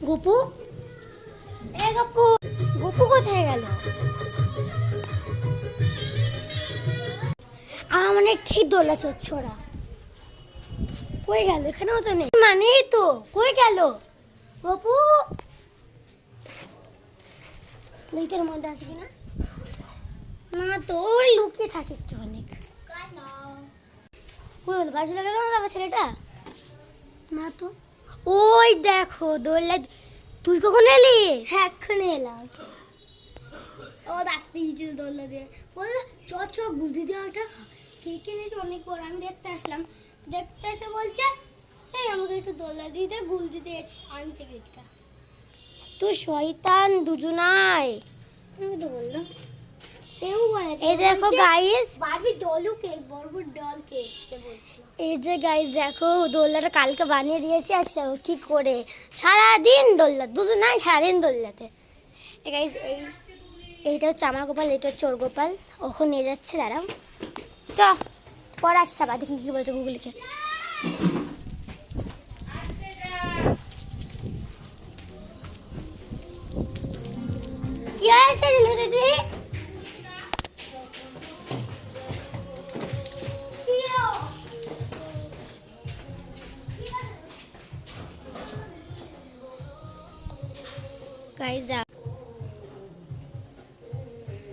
গোপু, এ গোপু, গোপু কোথায় গেল? আমার মানে ঠিক দোলা চড়ছে ওরা। কই গেল? এখানেও তো নেই। মানে তো কই গেল গোপু? ভিতরের মধ্যে আছে কিনা? না তো, ওর লুকিয়ে থাকে একটুখানি। বাড়ি চলে গেল না ছেলেটা? না তো। ওই দেখো দোল্লা। তুই কখন এলি? হ্যাঁ এক্ষুনি এলাম। ও ডাকতে গিয়েছিল দোল্লা দিয়ে, বললো চ চ গুলদি দেওয়াটা কে কিনেছে অনেক বড়। আমি দেখতে আসলাম, দেখতে এসে বলছে এই আমাকে একটু দোল্লা দিয়ে দে, গুলদি দিয়ে আনছে কেকটা। তো শয়তান দুজনাই। আমি তো বললাম এই দেখো গাইস, বারবি ডলু কেক, বড় বড় ডল কেক বলছিল। এই যে গাইস দেখো, দোলনাটা কালকে বানিয়ে দিয়েছি। আচ্ছা কি করে সারাদিন দোলনা, দুজনাই সারাদিন দোলনাতে। গাইস এইটা হচ্ছে আমার গোপাল, এটা হচ্ছে ওর গোপাল। ওখানে নিয়ে যাচ্ছে, দাঁড়াও চ পড়ার সাবা দেখি কি বলছে গুগলিকে। কি হয়েছে দিদি? গাইস